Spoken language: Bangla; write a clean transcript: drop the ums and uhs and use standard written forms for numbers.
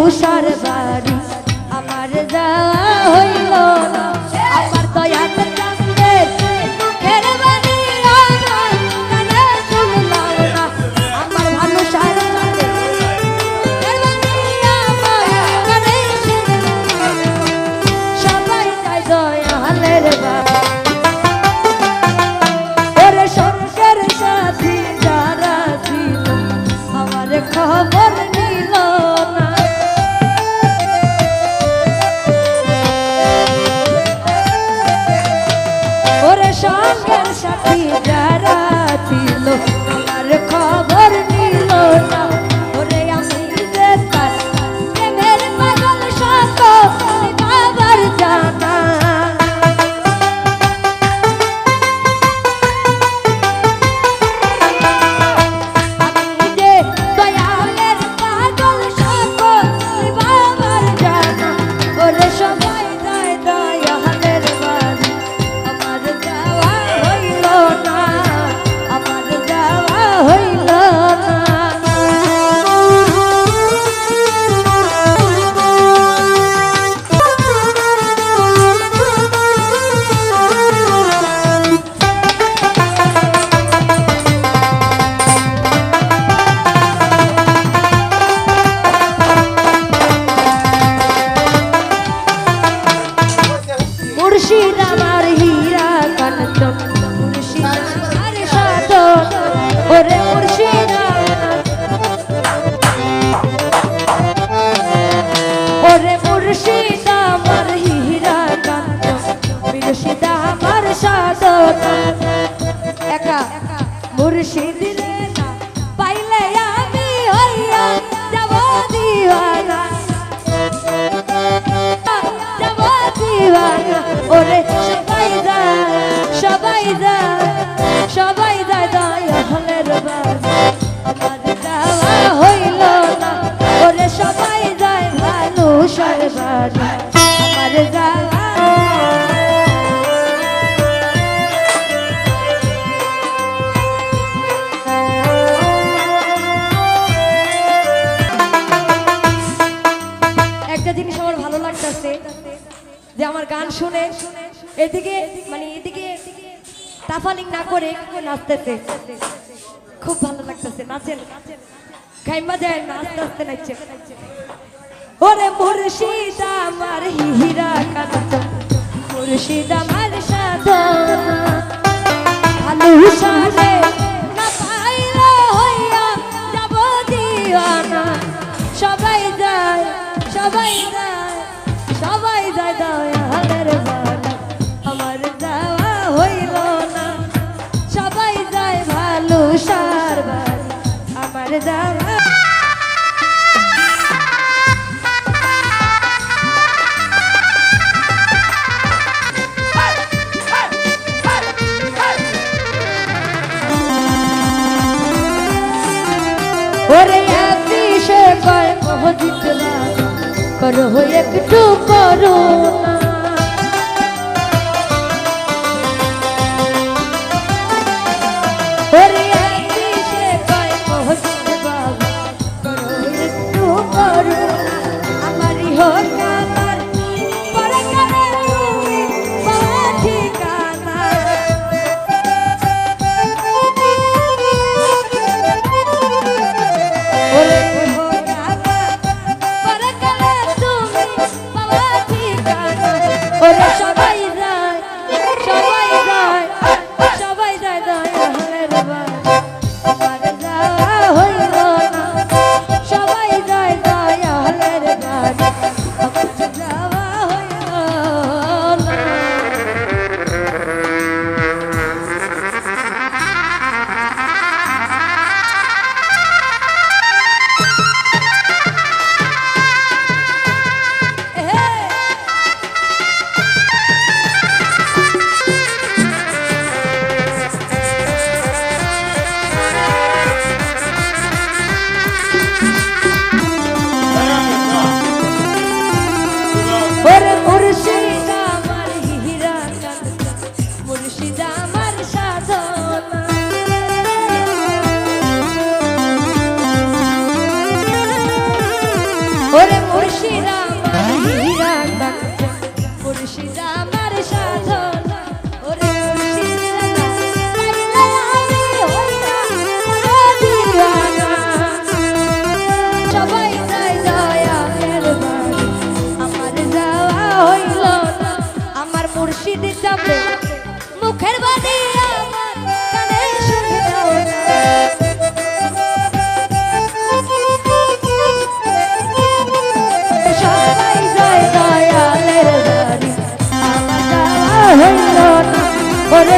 মানুষার বাড়ি আমার যাওয়া হইল না আমার দয়াল চাঁদের মুখের বাণী আমার কানে শুনলাম না আমার মানুষার বাড়ি মুখের বাণী আমার কানে শুনলাম সবাই যায় দয়ালের বাড়ি ওরে সঙ্গের সাথী যারা ছিল আমার খবর নিল না ওরে সঙ্গের সাথী যারা ছিল আমার খবর নিল না ওরে আমি যে তার প্রেমের পাগল সাথ বাবার জানা মুর্শিদ আমার হীরা কাঞ্চন মুর্শিদ আমার সাধন ওরে মুর্শিদ ওরে মুর্শিদ আমার হীরা কাঞ্চন মুর্শিদ আমার সাধন একা মুর্শিদ রে না পাইলে আমি হইয়া যাব দিওয়ানা ওরে সবাই যায় সবাই যায় সবাই যায় দয়ালের বাড়ি আমার যাওয়া হইল না ওরে সবাই যায় মানুষের বাড়ি আমার যাওয়া একটা জিনিস আমার ভালো লাগতেছে যে আমার গান শুনে এদিকে মানে এদিকে তাফালিং না করে নাচতেছে খুব ভালো লাগতেছে নাচেন খাইমা যায় না আস্তে আস্তে নাচছে ওরে মুর্শিদ আমার হীরা কাঞ্চন মুর্শিদ আমার সাধন ভালোবাসে না পাইলে হইয়া যাব দিওয়ানা সবাই যায় সবাই যায় সবাই যায় দয়ালের বাড়ি আমার যাওয়া হইল না সবাই যায় ভালোবাসার বাড়ি আমার যাওয়া ওরে আতিশে কয় মহজিদ করো একটু করুণা ওরে আতিশে কয় মহজিদ বাবা করো একটু করুণা আমারই হোক আমার পরকালে তুমি পাওয়া ঠিকানা ওরে ওরে সবাই যায় সবাই যায় সবাই যায় দয়ালের বাড়ি আমার যাওয়া হইল না সবাই যায় দয়ালের বাড়ি আমার যাওয়া হইল না ওরে